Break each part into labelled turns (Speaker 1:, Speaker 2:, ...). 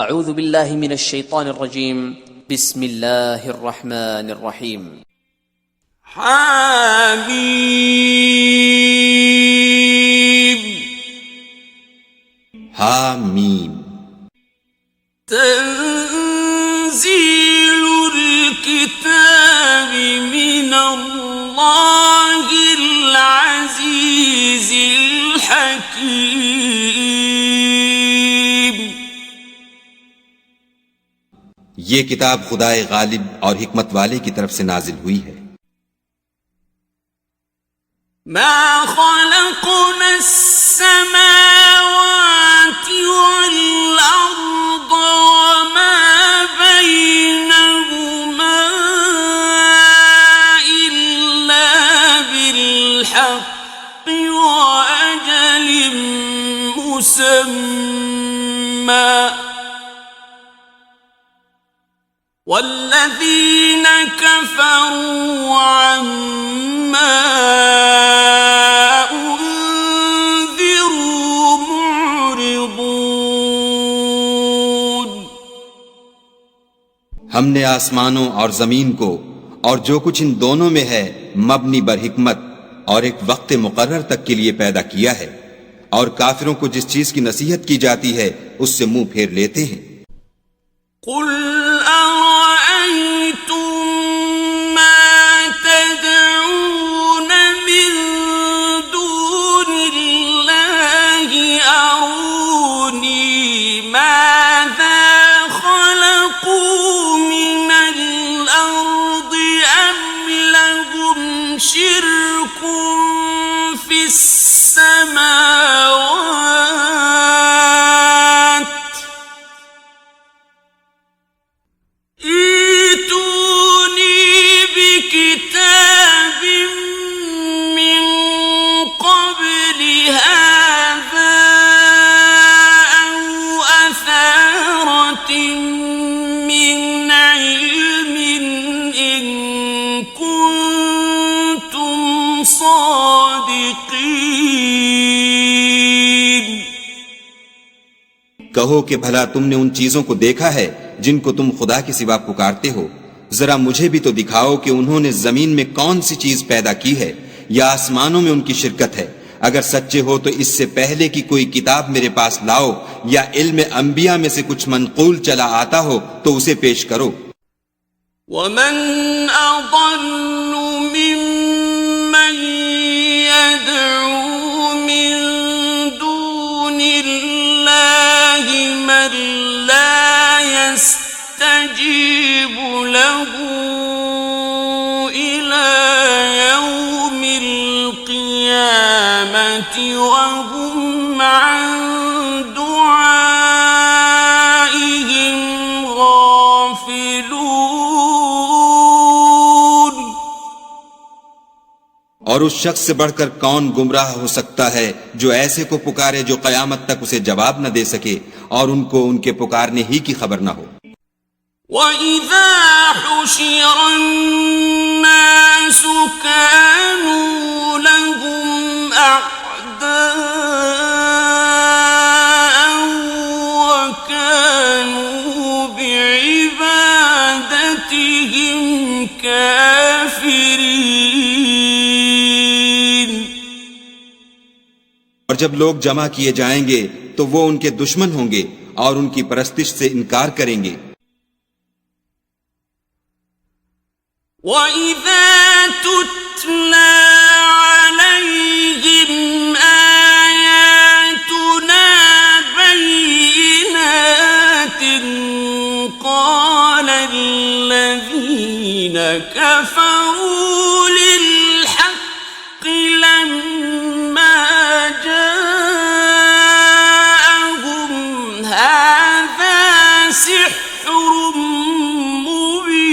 Speaker 1: अऊज़ु बिल्लाहि मिनश शैतानिर रजीम बिस्मिल्लाहिर रहमानिर रहीम।
Speaker 2: हामीम
Speaker 3: हामीम
Speaker 2: तंजीलुल किताबि मिनल्लाहिल अज़ीज़िल हकीम।
Speaker 3: ये किताब खुदाए गालिब और हिकमत वाले की तरफ से नाजिल हुई है।
Speaker 2: मा खलक़ना अस्समावाति वल अर्द वमा बैनहुमा इल्ला बिल हक़्क़ि व अजलिम मुसम्मा वल्लज़ीन कफ़रू अम्मा उन्ज़िरू मुअरिदून।
Speaker 3: हमने आसमानों और जमीन को और जो कुछ इन दोनों में है मबनी बर हिकमत और एक वक्त मुकर्रर तक के लिए पैदा किया है, और काफिरों को जिस चीज की नसीहत की जाती है उससे मुंह फेर लेते हैं।
Speaker 2: कुल अरअयतुम मा तदऊन मिन दूनिल्लाहि अरूनी माज़ा खलक़ू मिनल अर्दि अम लहुम शिर्कुन फिस समावात ईतूनी बिकिताबिम मिन क़ब्लि हाज़ा औ असारतिम मिन इल्मिन इन कुन्तुम सादिक़ीन।
Speaker 3: कहो कि भला तुमने उन चीजों को देखा है जिनको तुम खुदा के सिवा पुकारते हो? जरा मुझे भी तो दिखाओ कि उन्होंने जमीन में कौन सी चीज पैदा की है या आसमानों में उनकी शिरकत है। अगर सच्चे हो तो इससे पहले की कोई किताब मेरे पास लाओ, या इल्म अंबिया में से कुछ मनकूल चला आता हो तो उसे पेश करो।
Speaker 2: वमन अज़ल्लु मिम्मन यदउ मिन दूनिल्लाहि मन ला यस्तजीबु लहु इला यौमिल क़ियामति वहुम अन दुआइहिम गाफिलून।
Speaker 3: और उस शख्स से बढ़कर कौन गुमराह हो सकता है जो ऐसे को पुकारे जो कयामत तक उसे जवाब न दे सके और उनको उनके पुकारने ही की खबर न हो।
Speaker 2: वइज़ा हुशिरन्नासु कानू लहुम अअदाअन व कानू बिइबादतिहिम काफिरीन।
Speaker 3: और जब लोग जमा किए जाएंगे तो वो उनके दुश्मन होंगे और उनकी परस्तिश से इनकार करेंगे।
Speaker 2: वइज़ा तुतला अलैहिम आयातुना बय्यिनातिन क़ालल्लज़ीन कफ़रू लिल्हक़्क़ि लम्मा जाअहुम हाज़ा सिह्रुम मुबीन।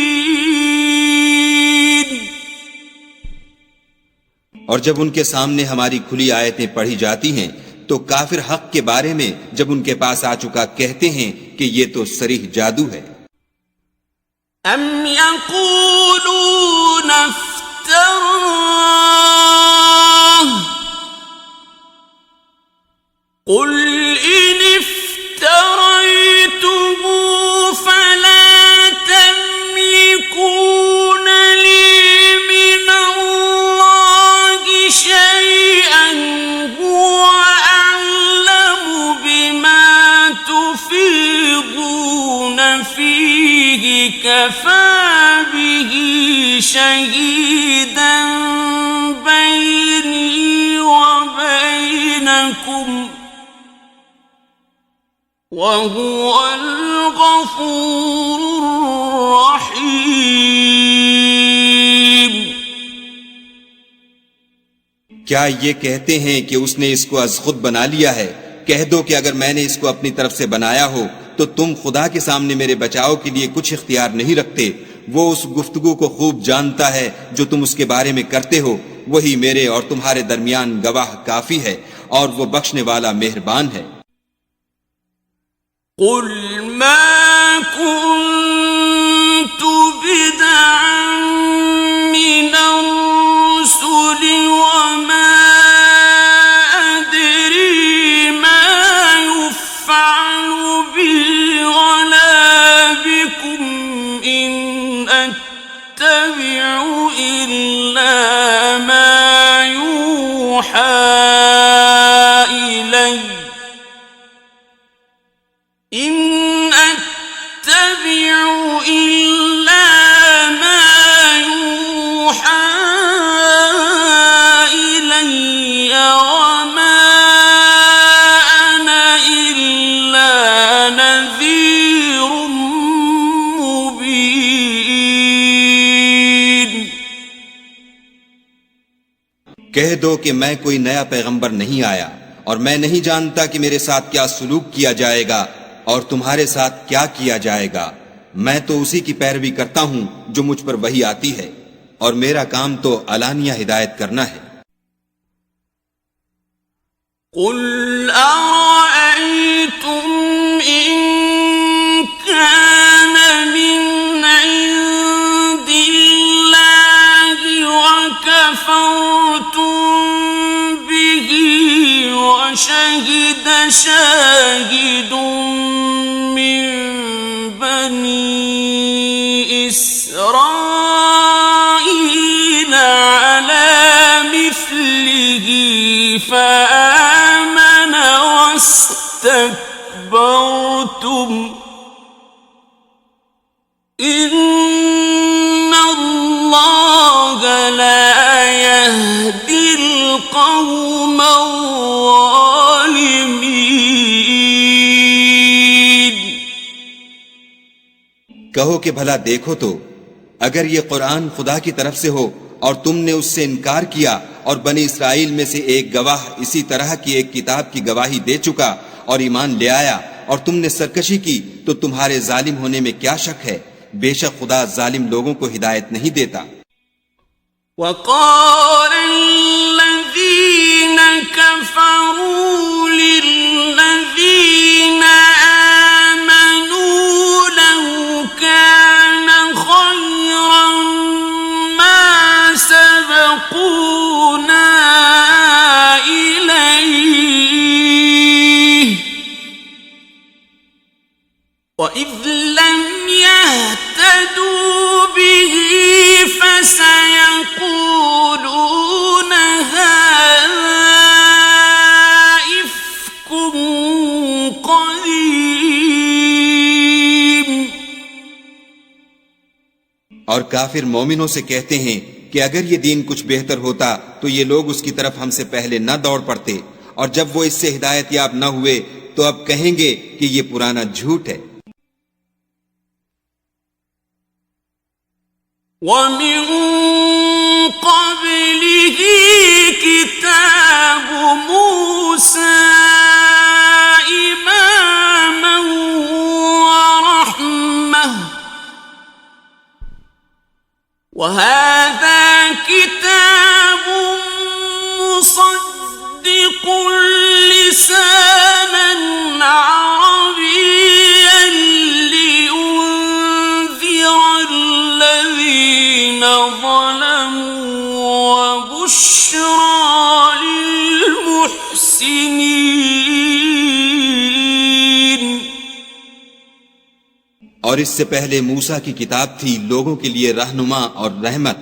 Speaker 3: और जब उनके सामने हमारी खुली आयतें पढ़ी जाती हैं तो काफिर हक के बारे में जब उनके पास आ चुका कहते हैं कि ये तो सरीह जादू है।
Speaker 2: अम यक़ूलून इफ्तराह कुल इन इफ्तरैतुहु فيه كفى به شهيدا بيني وبينكم وهو الغفور الرحيم.
Speaker 3: क्या ये कहते हैं कि उसने इसको अज खुद बना लिया है? कह दो कि अगर मैंने इसको अपनी तरफ से बनाया हो तो तुम खुदा के सामने मेरे बचाव के लिए कुछ इख्तियार नहीं रखते. वो उस गुफ्तगू को खूब जानता है जो तुम उसके बारे में करते हो. वही मेरे और तुम्हारे दरमियान गवाह काफी है और वो बख्शने वाला मेहरबान है.
Speaker 2: قل ما كنت بدعا من الرسل وما أدري ما يفعل بي ولا بكم إن أتبع إلا ما يوحى إلي إن أتبع إلا ما يوحى إلي وما أنا إلا نذير مبين.
Speaker 3: कह दो कि मैं कोई नया पैगंबर नहीं आया और मैं नहीं जानता कि मेरे साथ क्या सुलूक किया जाएगा और तुम्हारे साथ क्या किया जाएगा. मैं तो उसी की पैरवी करता हूं जो मुझ पर वही आती है और मेरा काम तो अलानिया हिदायत करना है.
Speaker 2: قل أرأيتم إن كان من عند الله وكفرتم به وشهد شاهد من بني إسرائيل على مثله فآمن واستكبرتم إن الله لا يهدي القوم الظالمين.
Speaker 3: कहो कि भला देखो तो अगर ये कुरान खुदा की तरफ से हो और तुमने उससे इनकार किया और बनी इसराइल में से एक गवाह इसी तरह की एक किताब की गवाही दे चुका और ईमान ले आया और तुमने सरकशी की तो तुम्हारे जालिम होने में क्या शक है. बेशक खुदा जालिम लोगों को हिदायत नहीं देता.
Speaker 2: وقال الذين كفروا للذين آمنوا لو كان خيرا ما سبقونا إليه وإذ لم يهتدوا به فسيقولون هذا إفك قديم.
Speaker 3: और काफिर मोमिनों से कहते हैं कि अगर ये दीन कुछ बेहतर होता तो ये लोग उसकी तरफ हमसे पहले न दौड़ पड़ते और जब वो इससे हिदायत याब न हुए तो अब कहेंगे कि ये पुराना झूठ है.
Speaker 2: ومن قبله كتاب موسى إماما ورحمة وهذا كتاب مصدق لسانا عربيا لينذر الذين ظلموا وبشرى للمحسنين.
Speaker 3: और इससे पहले मूसा की किताब थी लोगों के लिए रहनुमा और रहमत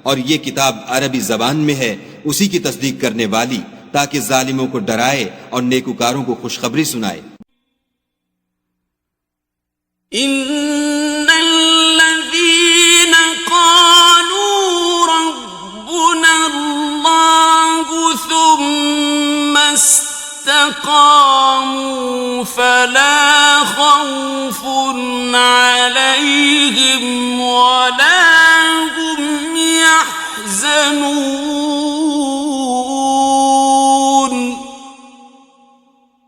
Speaker 3: और ये किताब अरबी जबान में है उसी की तस्दीक करने वाली ताकि जालिमों को डराए और नेकुकारों को खुशखबरी सुनाए.
Speaker 2: استقاموا فلا خوف عليهم ولا هم يحزنون.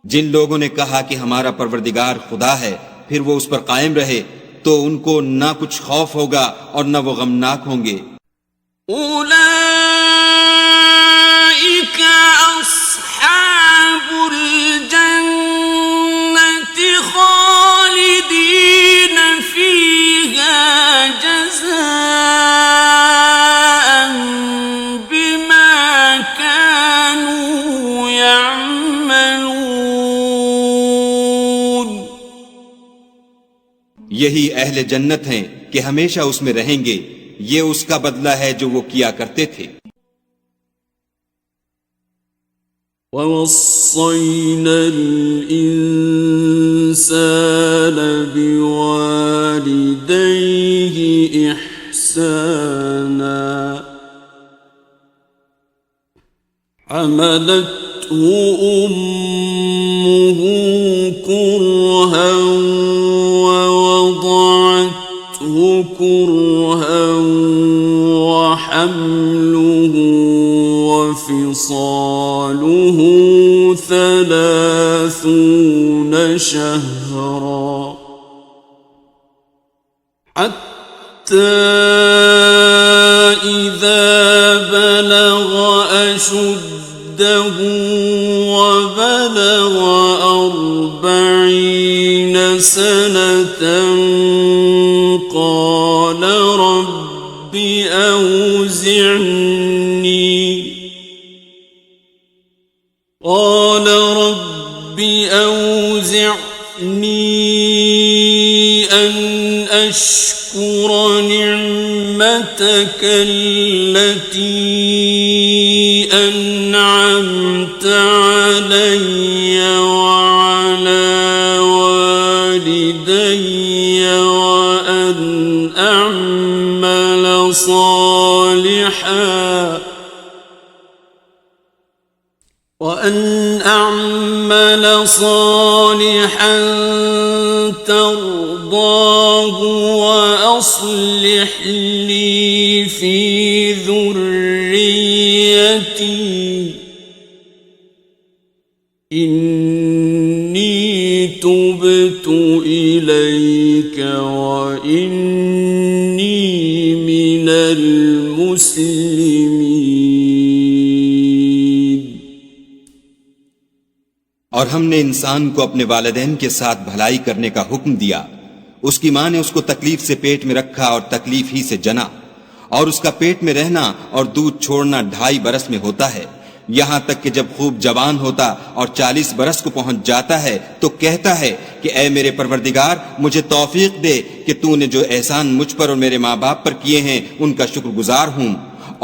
Speaker 3: जिन लोगों ने कहा कि हमारा परवरदिगार खुदा है, फिर वो उस पर कायम रहे, तो उनको ना कुछ खौफ होगा और ना वो गमनाक होंगे.
Speaker 2: उलाइका अस्हाबुल जन्नति खालिदीन फीहा जज़ाअन बिमा कानू यअमलून.
Speaker 3: यही अहले जन्नत हैं कि हमेशा उसमें रहेंगे, ये उसका बदला है जो वो किया करते थे.
Speaker 2: ووصينا الإنسان بوالديه إحسانا حملته أمه كرها ووضعته كرها وحمله وفصاله 30 شهرا حتى إذا بلغ أشده وبلغ 40 سنة قال رب أوزعني أن أشكر نعمتك التي أنعمت علي وعلى والدي وأن أعمل صالحا ترضاه وأصلح لي في ذريتي إني تبت إليك وإني من المسلمين.
Speaker 3: और हमने इंसान को अपने वालिदैन के साथ भलाई करने का हुक्म दिया. उसकी मां ने उसको तकलीफ से पेट में रखा और तकलीफ ही से जना, और उसका पेट में रहना और दूध छोड़ना 2.5 बरस में होता है, यहां तक कि जब खूब जवान होता और 40 बरस को पहुंच जाता है तो कहता है कि ऐ मेरे परवरदिगार, मुझे तौफीक दे कि तूने जो एहसान मुझ पर और मेरे माँ बाप पर किए हैं उनका शुक्रगुजार हूं,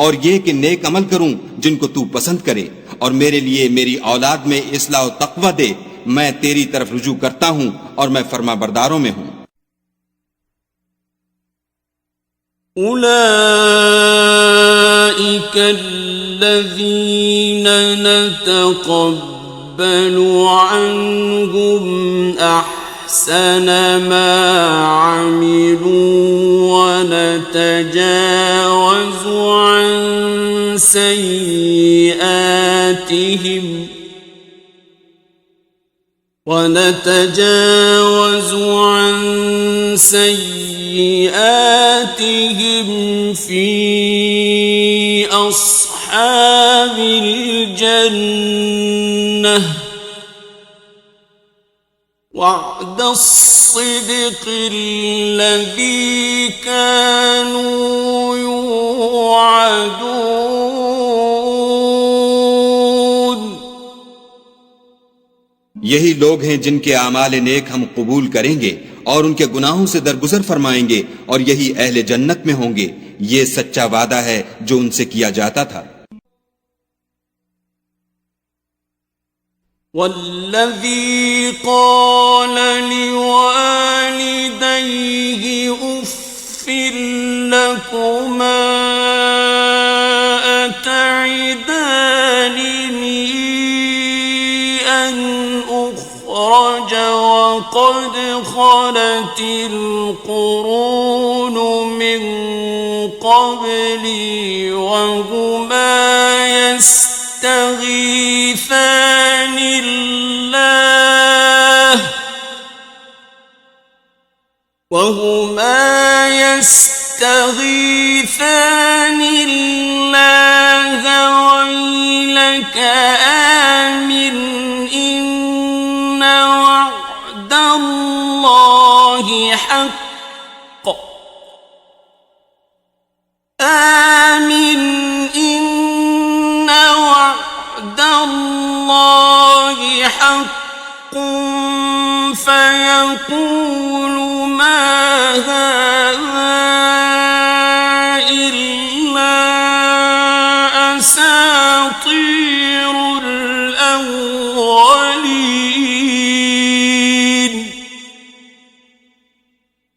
Speaker 3: और ये कि नेक अमल करूं जिनको तू पसंद करे, और मेरे लिए मेरी औलाद में इस्लाह और तक़वा दे. मैं तेरी तरफ रुजू करता हूं और मैं फरमाबरदारों में हूं.
Speaker 2: أولئك الذين نتقبل عنهم أحسن ما عملوا ونتجاوز عن سيئاتهم في أصحاب الجنة وعد الصدق الذي كانوا يوعدون.
Speaker 3: यही लोग हैं जिनके आमाल नेक हम कबूल करेंगे और उनके गुनाहों से दरगुजर फरमाएंगे, और यही अहले जन्नत में होंगे. ये सच्चा वादा है जो उनसे किया जाता था.
Speaker 2: والذي قال لوالديه أف لكما أتعدانني أن قد خلت القرون من قبلي وهما يستغيثان الله ويلك آمن إن وعد الله حق آمن إن وعد الله حق فيقول ما هذا إلا أساطير الأولين।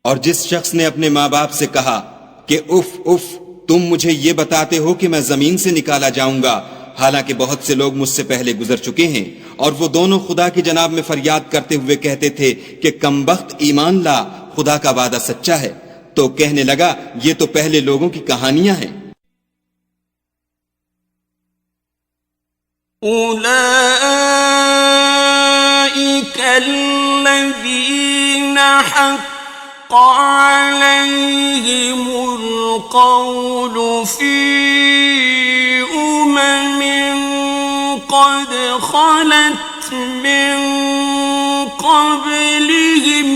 Speaker 3: और जिस शख्स ने अपने माँ बाप से कहा कि उफ उफ, तुम मुझे ये बताते हो कि मैं जमीन से निकाला जाऊंगा, हालांकि बहुत से लोग मुझसे पहले गुजर चुके हैं, और वो दोनों खुदा की जनाब में फरियाद करते हुए कहते थे कि कमबख्त ईमान ला, खुदा का वादा सच्चा है। तो कहने लगा ये तो पहले लोगों की कहानियां हैं।
Speaker 2: उलाइका अल्लज़ीना हक़्क़ अलैहिमुल क़ौलु फ़ी उममिन क़द ख़लत मिन क़ब्लिहिम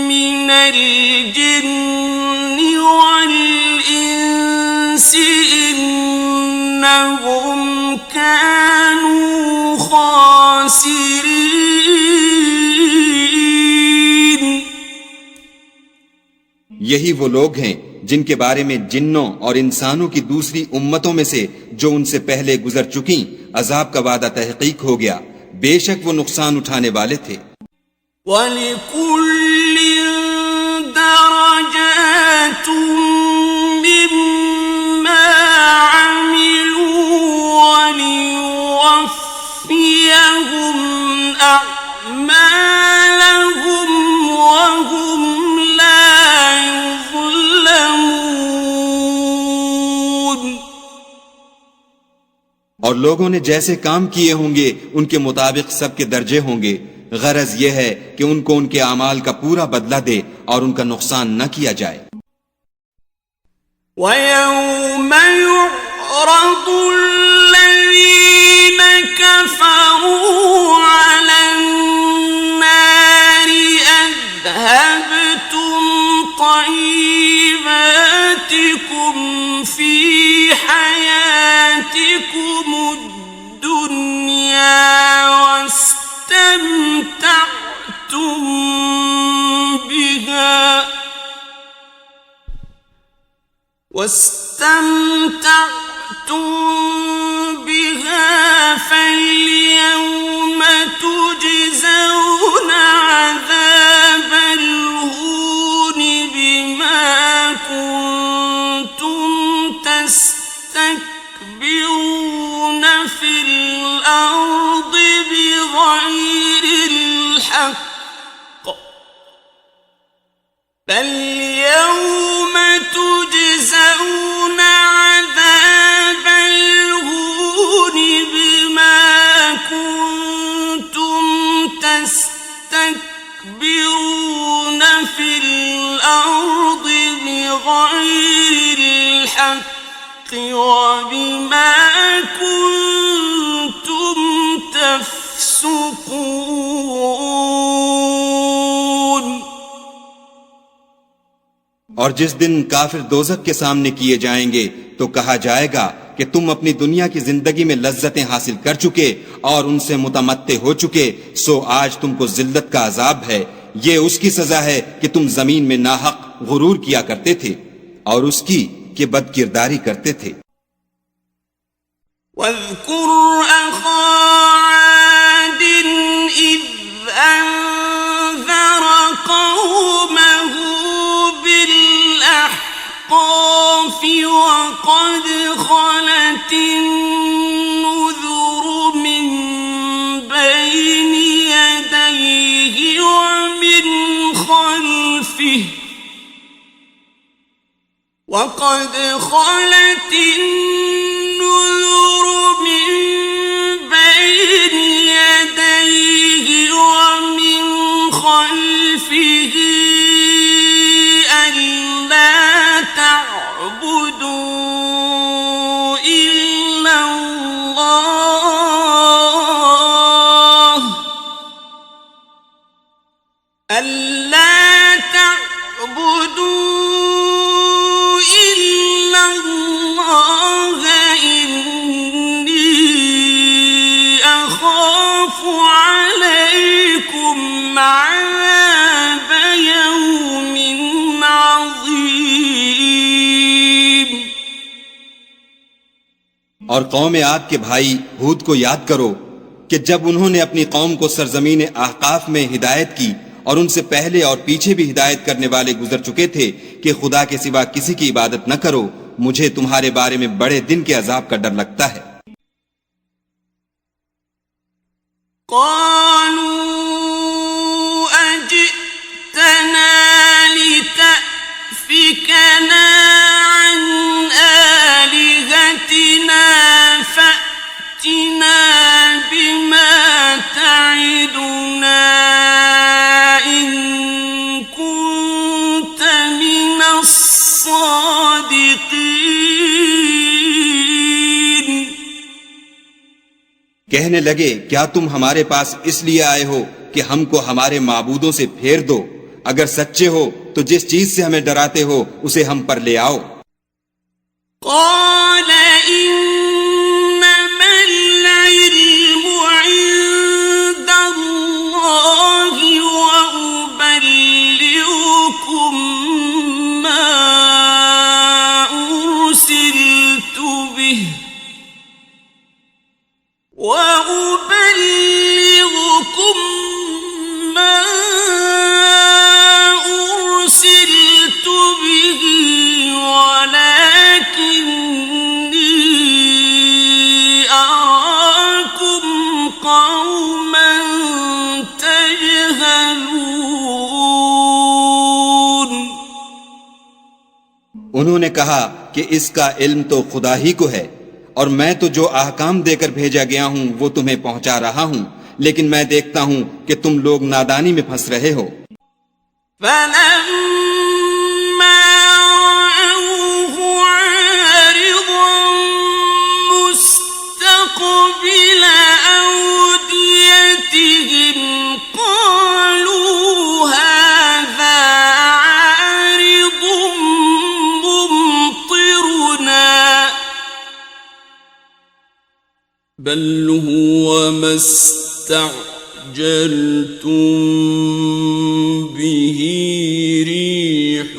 Speaker 2: मिनल जिन्नि वल इंसि इन्नहुम कानू ख़ासिरीन।
Speaker 3: यही वो लोग हैं जिनके बारे में जिन्नों और इंसानों की दूसरी उम्मतों में से जो उनसे पहले गुजर चुकी अजाब का वादा तहकीक हो गया। बेशक वो नुकसान उठाने वाले थे।
Speaker 2: वलिकुल्लिन दरजातुम मिम्मा अमिलू वलियुवफ्फियहुम अअमालहुम वहुम ला युज़लमून।
Speaker 3: और लोगों ने जैसे काम किए होंगे उनके मुताबिक सबके दर्जे होंगे। गरज यह है कि उनको उनके अमाल का पूरा बदला दे और उनका नुकसान न किया जाए।
Speaker 2: वयौम युअरदु अल्लज़ीना कफ़रू अलन नारि अज़हबतुम तय्यिबातिकुम फ़ी हयातिकुम दुनिया واستمتعتم بها فاليوم تجزون عذاب الهون بما كنتم تستكبرون في الأرض بغير الحق فاليوم تجزون عذاب الهون بما كنتم تستكبرون في الأرض بغير الحق وبما كنتم تفسقون।
Speaker 3: और जिस दिन काफिर दोजख के सामने किए जाएंगे तो कहा जाएगा कि तुम अपनी दुनिया की जिंदगी में लज्जतें हासिल कर चुके और उनसे मुतमत्ते हो चुके, सो आज तुमको जिल्लत का अजाब है। ये उसकी सजा है कि तुम जमीन में नाहक गुरूर किया करते थे और उसकी कि बदकिरदारी करते थे।
Speaker 2: वज़्कुर अख़ा आद इज़ अनज़र क़ौमहु बिल अहक़ाफ़ वक़द ख़लत النذر من بين يديه ومن خلفه وقد خلت النذر من بين يديه ومن خلفه ألا تعبدوا إلا الله ألا تعبدوا إلا الله إني أخاف عليكم عذاب يوم عظيم।
Speaker 3: और कौम आद के भाई हूद को याद करो कि जब उन्होंने अपनी कौम को सरजमीन आहकाफ में हिदायत की और उनसे पहले और पीछे भी हिदायत करने वाले गुजर चुके थे कि खुदा के सिवा किसी की इबादत न करो, मुझे तुम्हारे बारे में बड़े दिन के अजाब का डर लगता है। कहने लगे, क्या तुम हमारे पास इसलिए आए हो कि हमको हमारे माबूदों से फेर दो? अगर सच्चे हो तो जिस चीज से हमें डराते हो उसे हम पर ले आओ।
Speaker 2: وأبلغكم ما أرسلت به ولكني أراكم قوما تجهلون।
Speaker 3: उन्होंने कहा कि इसका इल्म तो खुदा ही को है और मैं तो जो अहकाम देकर भेजा गया हूं वो तुम्हें पहुंचा रहा हूं, लेकिन मैं देखता हूं कि तुम लोग नादानी में फंस रहे हो।
Speaker 2: بل هو ما استعجلتم به ريح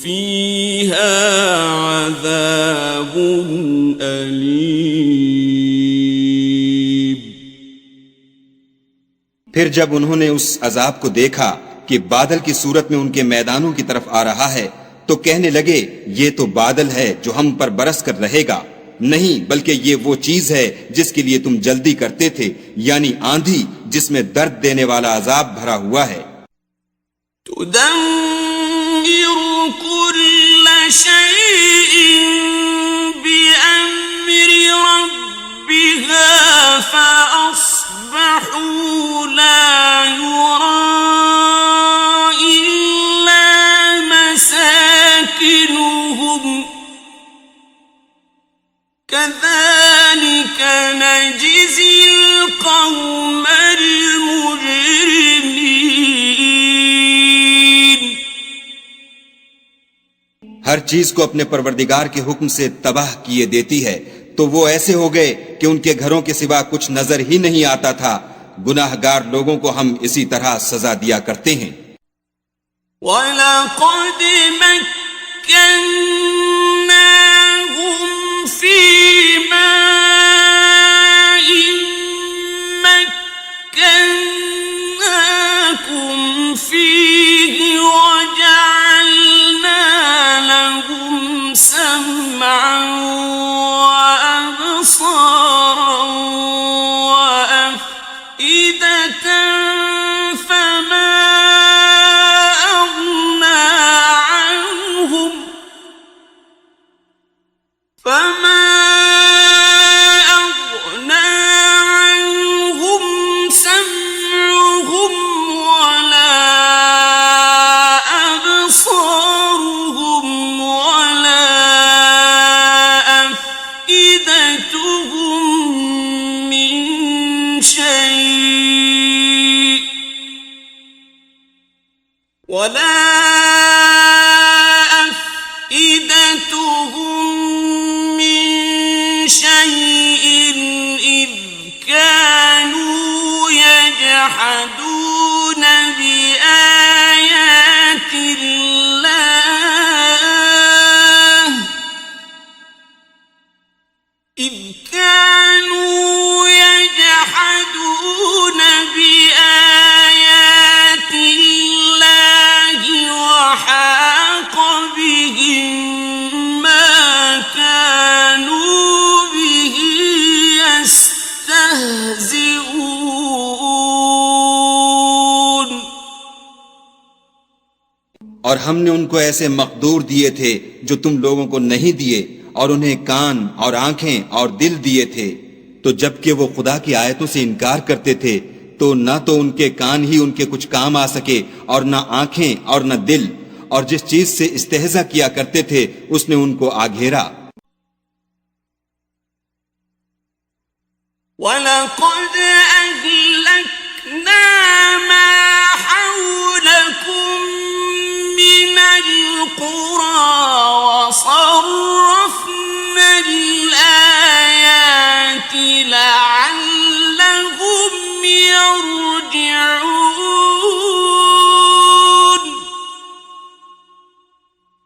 Speaker 2: فيها عذاب أليم।
Speaker 3: फिर जब उन्होंने उस अजाब को देखा कि बादल की सूरत में उनके मैदानों की तरफ आ रहा है तो कहने लगे, ये तो बादल है जो हम पर बरस कर रहेगा। नहीं, बल्कि ये वो चीज है जिसके लिए तुम जल्दी करते थे, यानी आंधी जिसमें दर्द देने वाला अजाब भरा हुआ है।
Speaker 2: كذلك نجزي القوم المجرمين।
Speaker 3: हर चीज को अपने परवरदिगार के हुक्म से तबाह किए देती है, तो वो ऐसे हो गए कि उनके घरों के सिवा कुछ नजर ही नहीं आता था। गुनाहगार लोगों को हम इसी तरह सजा दिया करते हैं।
Speaker 2: वलक़द मक्कन्नाहुम फी माइन मक्कन्नाकुम फीहि वजअलना लहुम समअन أبصارا وأفئدة فما أغنى عنهم سمعهم ولا أبصارهم ولا أفئدتهم من شيء إذ كانوا يجحدون بآيات الله وحاق بهم ما كانوا به يستهزئون.
Speaker 3: और हमने उनको ऐसे मकदूर दिए थे जो तुम लोगों को नहीं दिए, और उन्हें कान और आंखें और दिल दिए थे। तो जबकि वो खुदा की आयतों से इनकार करते थे, तो न तो उनके कान ही उनके कुछ काम आ सके, और न आंखें और न दिल, और जिस चीज से इस्तेहजा किया करते थे उसने उनको आघेरा।
Speaker 2: वलक़द अहलकना मा हौलकुम मिनल क़ुरा वसर्रफ़नल आयाति लअल्लहुम यरजिऊन।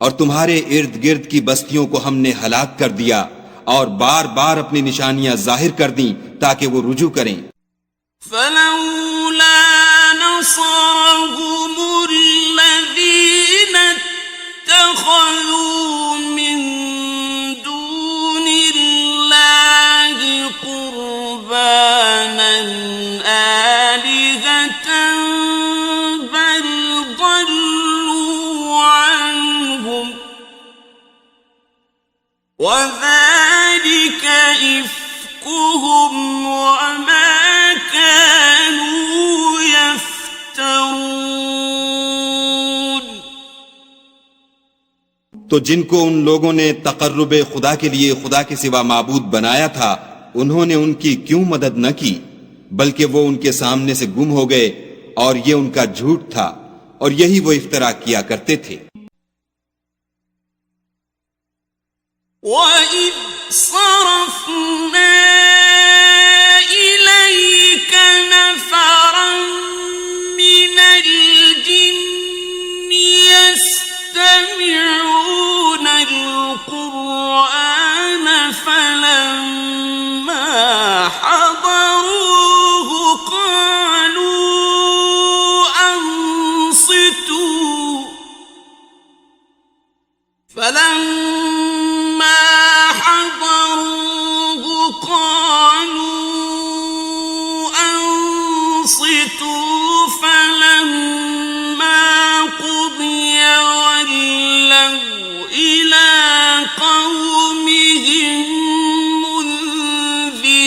Speaker 3: और तुम्हारे इर्द गिर्द की बस्तियों को हमने हलाक कर दिया और बार बार अपनी निशानियां जाहिर कर दी ताकि वो रुजू करें।
Speaker 2: फलौला नसरहुमुल्लज़ीना इत्तख़ज़ू मिन दूनिल्लाहि क़ुरबानन आलिहतन बल ضلوا عنهم وذلك إفكهم وما كانوا يفترون.
Speaker 3: तो जिनको उन लोगों ने तकर्रुबे खुदा के लिए खुदा के सिवा माबूद बनाया था, उन्होंने उनकी क्यों मदद न की, बल्कि वो उनके सामने से गुम हो गए, और ये उनका झूठ था, और यही वो इफ्तरा किया करते थे।
Speaker 2: وَإِذْ صَرَفْنَا إِلَيْكَ نَفَرًا مِنَ الْجِنِّ يَسْتَمِعُونَ الْقُرْآنَ فَلَمَّا حَضَرُوهُ قَالُوا أَنصِتُوا فلما قضي ولوا إلى قومهم منذرين.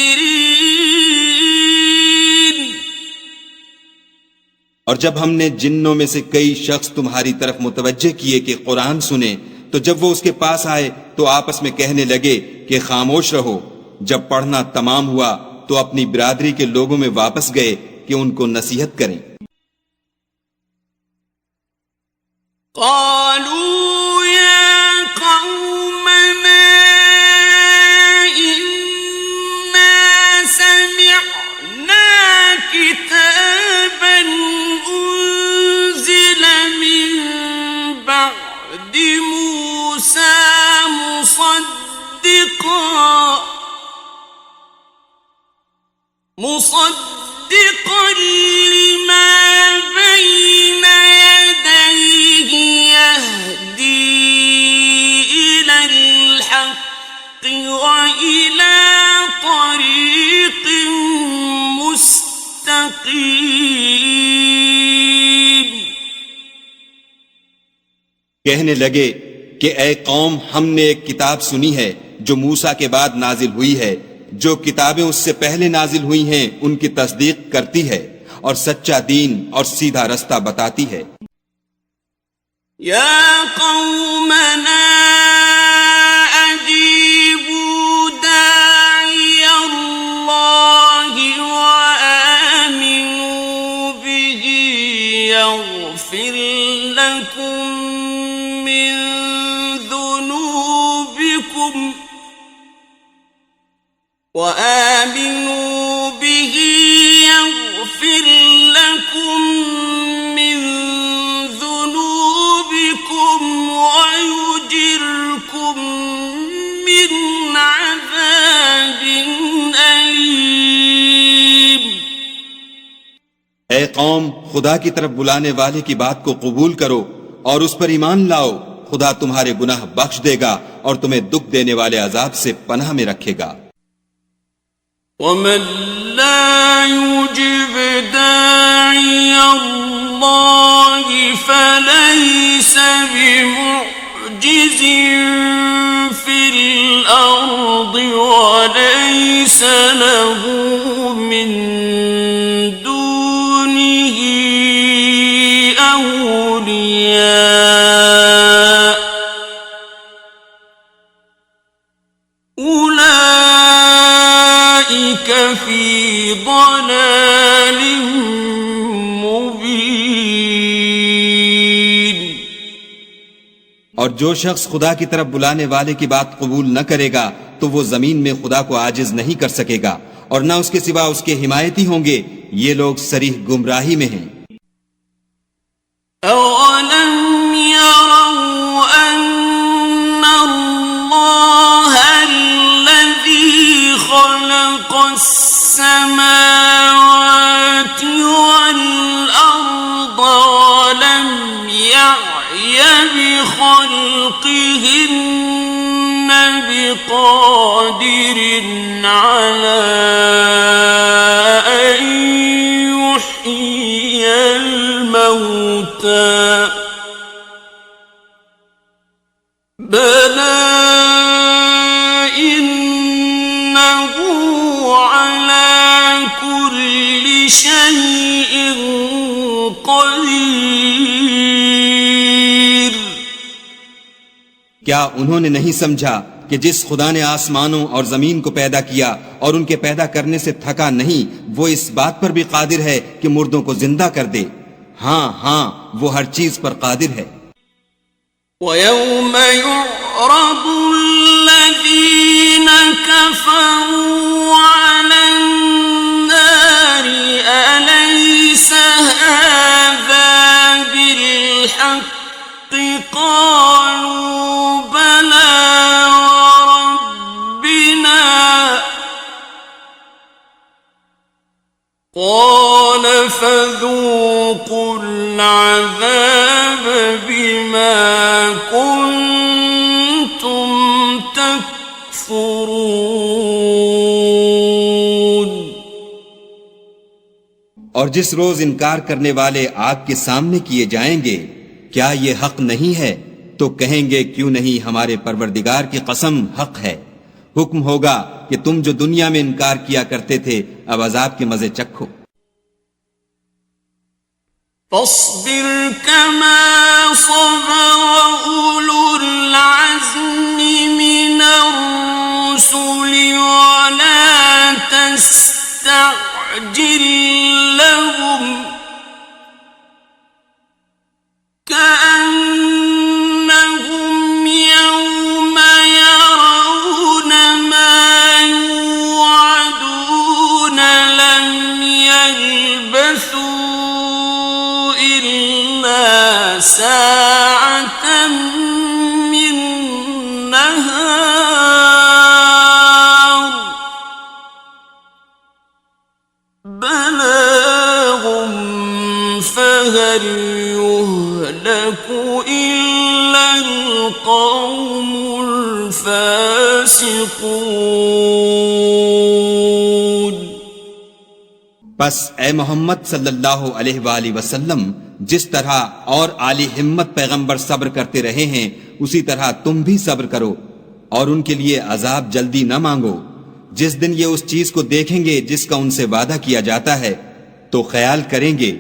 Speaker 3: और जब हमने जिन्नों में से कई शख्स तुम्हारी तरफ मुतवज्जे किए कि कुरान सुने, तो जब वो उसके पास आए तो आपस में कहने लगे कि खामोश रहो। जब पढ़ना तमाम हुआ तो अपनी बिरादरी के लोगों में वापस गए कि उनको नसीहत करें।
Speaker 2: قالوا يا قومنا إنا سمعنا كتابا أنزل من بعد موسى مصدقا لما بين يديه يهدي إلى الحق وإلى
Speaker 3: कहने लगे कि ए कौम, हमने एक किताब सुनी है जो मूसा के बाद नाजिल हुई है, जो किताबें उससे पहले नाजिल हुई हैं उनकी तस्दीक करती है और सच्चा दीन और सीधा रास्ता बताती है।
Speaker 2: या कौमना अजीबू दाई अल्लाहि व आमिनू बिही यग़फिर लकुम मिन दुनूबिकुम وآمنوا به يغفر لكم من ذنوبكم ويجركم من عذاب أليم।
Speaker 3: ए कौम, खुदा की तरफ बुलाने वाले की बात को कबूल करो और उस पर ईमान लाओ। खुदा तुम्हारे गुनाह बख्श देगा और तुम्हें दुख देने वाले अजाब से पनाह में रखेगा।
Speaker 2: ومن لا يجب داعي الله فليس بمعجز في الأرض وليس له من دونه أولياء في ضلال मुबीन।
Speaker 3: और जो शख्स खुदा की तरफ बुलाने वाले की बात कबूल न करेगा तो वो जमीन में खुदा को आजिज नहीं कर सकेगा और न उसके सिवा उसके हिमायती होंगे। ये लोग सरीह गुमराही में हैं।
Speaker 2: अवलम यरौ अन्ना अल्लाह अल्लज़ी खलक़स السماوات والأرض ولم يعي بخلقهن بقادر على أن يحيي الموتى بلى شيء قدير।
Speaker 3: क्या उन्होंने नहीं समझा कि जिस खुदा ने आसमानों और जमीन को पैदा किया और उनके पैदा करने से थका नहीं, वो इस बात पर भी कादिर है कि मुर्दों को जिंदा कर दे। हाँ हाँ, वो हर चीज पर कादिर है।
Speaker 2: وَيَوْمَ يُعْرَضُ الَّذِينَ كَفَرُوا عَلَى النَّارِ أَلَيْسَ هَذَا بِالْحَقِّ قَالُوا بَلَى وَرَبِّنَا قَالَ فَذُوقُوا الْعَذَابَ بِمَا كُنتُمْ تَكْفُرُونَ।
Speaker 3: और जिस रोज इनकार करने वाले आग के सामने किए जाएंगे, क्या ये हक नहीं है? तो कहेंगे क्यों नहीं, हमारे परवरदिगार की कसम हक है। हुक्म होगा कि तुम जो दुनिया में इनकार किया करते थे, अब अजाब के मजे चखो।
Speaker 2: فاصبر كما صبر أولو العزم من الرسل ولا تستعجل لهم كأنهم يوم يرون ما يوعدون لم يلبثوا ساعة من نهار بلاغ فهل يهلك إلا القوم الفاسقون।
Speaker 3: बस ए मोहम्मद सल्लल्लाहु अलैहि वसल्लम, जिस तरह और आली हिम्मत पैगंबर सब्र करते रहे हैं उसी तरह तुम भी सब्र करो और उनके लिए अजाब जल्दी न मांगो। जिस दिन ये उस चीज को देखेंगे जिसका उनसे वादा किया जाता है तो ख्याल करेंगे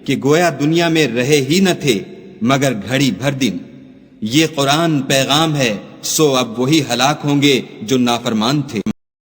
Speaker 3: कि गोया दुनिया में रहे ही न थे मगर घड़ी भर दिन। ये कुरान पैगाम है, सो अब वही हलाक होंगे जो नाफरमान थे।